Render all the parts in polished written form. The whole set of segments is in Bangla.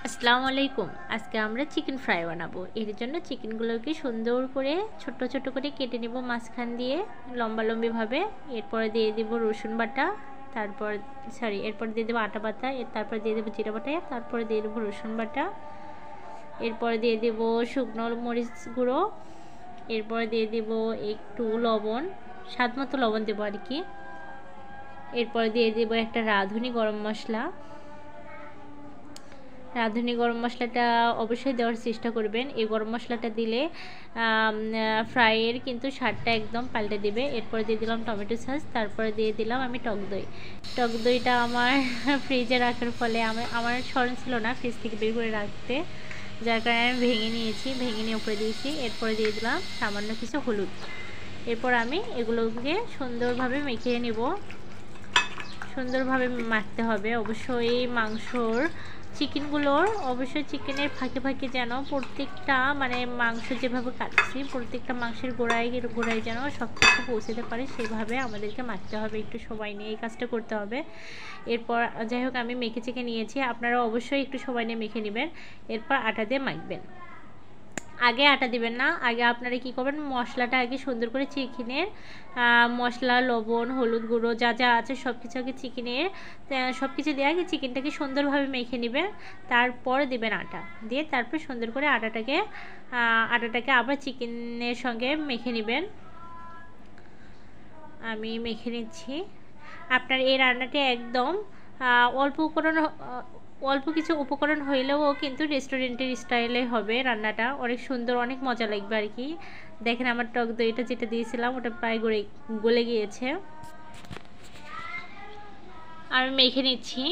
আসসালামু আলাইকুম। আজকে আমরা চিকেন ফ্রাই বানাবো। এর জন্য চিকেনগুলোকে সুন্দর করে ছোট ছোট করে কেটে নেব মাঝখান দিয়ে লম্বালম্বিভাবে। এরপর দিয়ে দেব রসুন বাটা, এরপর দিয়ে দেবো আটা বাটা, তারপর দিয়ে দেবো জিরা বাটা, তারপরে দিয়ে দেবো রসুন বাটা, এরপর দিয়ে দেব শুকনো মরিচ গুঁড়ো, এরপর দিয়ে দেব একটু লবণ, স্বাদ মতো লবণ দেবো আর কি। এরপর দিয়ে দেব একটা রাঁধুনি গরম মশলা। রাঁধুনি গরম মশলাটা অবশ্যই দেওয়ার চেষ্টা করবেন। এই গরম মশলাটা দিলে ফ্রাইয়ের কিন্তু স্বাদটা একদম পাল্টে দিবে। এরপর দিয়ে দিলাম টমেটো সস, তারপরে দিয়ে দিলাম আমি টক দই। টক দইটা আমার ফ্রিজে রাখার ফলে আমার স্মরণ ছিল না ফ্রিজ থেকে বের করে রাখতে, যার কারণে আমি ভেঙে নিয়েছি, ভেঙে নিয়ে উপরে দিয়েছি। এরপরে দিয়ে দিলাম সামান্য কিছু হলুদ। এরপর আমি এগুলোকে সুন্দরভাবে মেখে নেব। সুন্দরভাবে মাখতে হবে অবশ্যই। চিকেনগুলোর অবশ্যই চিকেনের ফাঁকে ফাঁকে যেন প্রত্যেকটা মাংস যেভাবে কাটছি প্রত্যেকটা মাংসের গোড়ায় যেন সব কিছু পৌঁছাতে পারে, সেভাবে আমাদেরকে মাখতে হবে। একটু সময় নিয়ে এই কাজটা করতে হবে। এরপর যাই হোক আমি মেখে চেখে নিয়েছি, আপনারা অবশ্যই একটু সময় নিয়ে মেখে নেবেন। এরপর আটা দিয়ে মাখবেন। আগে আটা দিবেন না, আগে আপনারা কি করবেন, মশলাটা আগে সুন্দর করে চিকেনের মশলা, লবণ, হলুদ গুঁড়ো যা যা আছে সব কিছু আগে চিকেনের সব কিছু দিয়ে আগে চিকেনটাকে সুন্দরভাবে মেখে নেবেন। তারপর দেবেন আটা, দিয়ে তারপর সুন্দর করে আটাটাকে আবার চিকেনের সঙ্গে মেখে নেবেন। আমি মেখে নিচ্ছি। আপনার এই রান্নাটি একদম অল্প কিছু উপকরণ হইলেও কিন্তু রেস্টুরেন্টের স্টাইলে হবে রান্নাটা, অনেক সুন্দর, অনেক মজা লাগবে আর কি। দেখেন আমার টক দইটা যেটা দিয়েছিলাম ওটা প্রায় গলে গিয়েছে। আমি মেখে নিচ্ছি।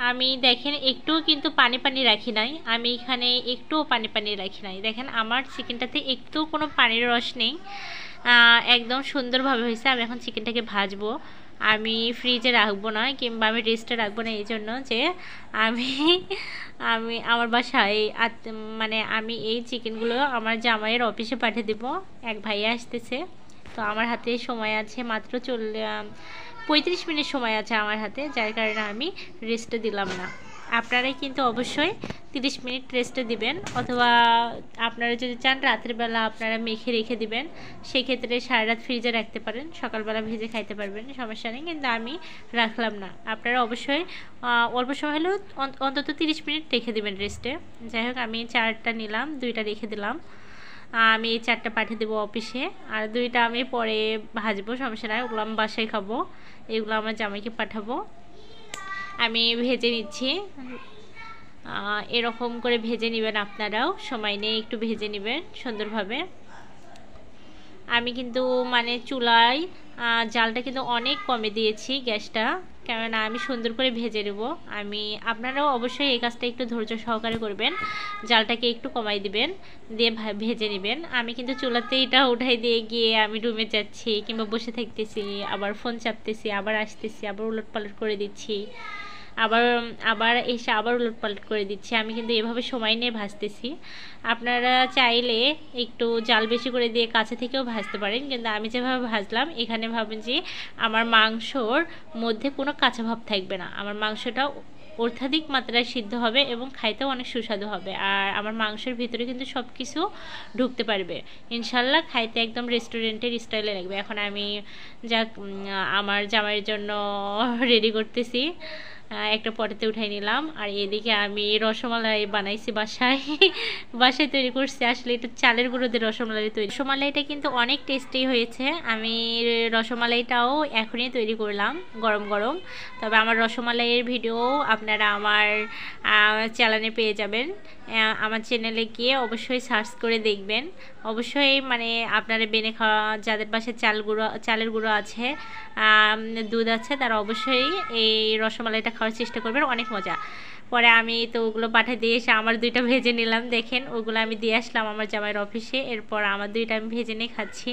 আমি দেখেন একটুও কিন্তু পানি পানি রাখি নাই, আমি এখানে একটুও পানি পানি রাখি নাই। দেখেন আমার চিকেনটাতে একটু কোনো পানির রস নেই, একদম সুন্দরভাবে হয়েছে। আমি এখন চিকেনটাকে ভাজবো। আমি ফ্রিজে রাখবো না কিংবা আমি রেস্টে রাখবো না, এই জন্য যে আমি আমি আমার বাসায় আমি এই চিকেনগুলো আমার জামাইয়ের অফিসে পাঠিয়ে দেবো। এক ভাইয়া আসতেছে, তো আমার হাতে সময় আছে মাত্র 35 মিনিট সময় আছে আমার হাতে, যার কারণে আমি রেস্টে দিলাম না। আপনারাই কিন্তু অবশ্যই 30 মিনিট রেস্টে দিবেন, অথবা আপনারা যদি চান রাতের বেলা আপনারা মেখে রেখে দিবেন, সেক্ষেত্রে সারা রাত ফ্রিজে রাখতে পারেন, সকালবেলা ভেজে খাইতে পারবেন, সমস্যা নেই। কিন্তু আমি রাখলাম না, আপনারা অবশ্যই অল্প সময় হলেও অন্তত 30 মিনিট রেখে দিবেন রেস্টে। যাই হোক আমি 4টা নিলাম, 2টা রেখে দিলাম। আমি এই 4টা পাঠিয়ে দেবো অফিসে, আর 2টা আমি পরে ভাজবো, সমস্যা নাই, ওগুলো আমি বাসায় খাবো, এগুলো আমার জামাইকে পাঠাবো। আমি ভেজে নিচ্ছি। এরকম করে ভেজে নেবেন, আপনারাও সময় নিয়ে একটু ভেজে নেবেন সুন্দরভাবে। আমি কিন্তু চুলায় জালটা কিন্তু অনেক কমে দিয়েছি গ্যাসটা, কেননা আমি সুন্দর করে ভেজে নেব। আপনারাও অবশ্যই এই কাজটা একটু ধৈর্য সহকারে করবেন, জালটাকে একটু কমাই দিবেন, দিয়ে ভেজে নেবেন। আমি কিন্তু চুলাতে এটা উঠাই দিয়ে গিয়ে আমি রুমে যাচ্ছি কিংবা বসে থাকতেছি, আবার ফোন চাপতেছি, আবার আসতেছি, আবার উলটপালট করে দিচ্ছি, আবার আবার এসে আবার উলটপালট করে দিচ্ছি। আমি কিন্তু এভাবে সময় নিয়ে ভাজতেছি। আপনারা চাইলে একটু জাল বেশি করে দিয়ে কাছে থেকেও ভাজতে পারেন, কিন্তু আমি যেভাবে ভাজলাম এখানে ভাবেন যে আমার মাংসর মধ্যে কোনো কাঁচা ভাব থাকবে না, আমার মাংসটা অত্যাধিক মাত্রায় সিদ্ধ হবে এবং খাইতেও অনেক সুস্বাদু হবে। আর আমার মাংসের ভিতরে কিন্তু সব কিছু ঢুকতে পারবে ইনশাল্লাহ, খাইতে একদম রেস্টুরেন্টের স্টাইলে লাগবে। এখন আমি আমার জামাইয়ের জন্য রেডি করতেছি, একটা পটেতে উঠাই নিলাম। আর এদিকে আমি রসমালাই বানাইছি বাসায় তৈরি করছি। আসলে এটা চালের গুঁড়ো দিয়ে রসমালাই তৈরি, রসমালাইটা কিন্তু অনেক টেস্টি হয়েছে। আমি রসমালাইটাও এখনই তৈরি করলাম গরম গরম। তবে আমার রসমালাইয়ের ভিডিও আপনারা আমার চ্যানেলে পেয়ে যাবেন, আমার চ্যানেলে গিয়ে অবশ্যই সার্চ করে দেখবেন। অবশ্যই আপনারা বেনে খাওয়া, যাদের পাশে চালের গুঁড়ো আছে, দুধ আছে, তারা অবশ্যই এই রসমালাইটা খাওয়ার চেষ্টা করবেন, অনেক মজা। পরে আমি তো ওগুলো পাঠিয়ে দিয়ে এসে আমার 2টা ভেজে নিলাম। দেখেন ওগুলো আমি দিয়ে আসলাম আমার জামাইয়ের অফিসে, এরপর আমার 2টা আমি ভেজে নিয়ে খাচ্ছি।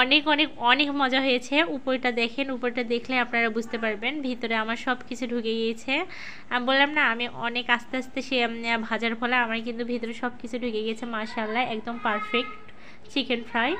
অনেক অনেক অনেক মজা হয়েছে। উপরটা দেখেন, উপরটা দেখলে আপনারা বুঝতে পারবেন ভিতরে আমার সব কিছু ঢুকে গিয়েছে। আমি বললাম না, আমি অনেক আস্তে আস্তে সে ভাজার ফলে আমার কিন্তু ভিতরে সব কিছু ঢুকে গিয়েছে। মাশাআল্লাহ, একদম পারফেক্ট চিকেন ফ্রাই।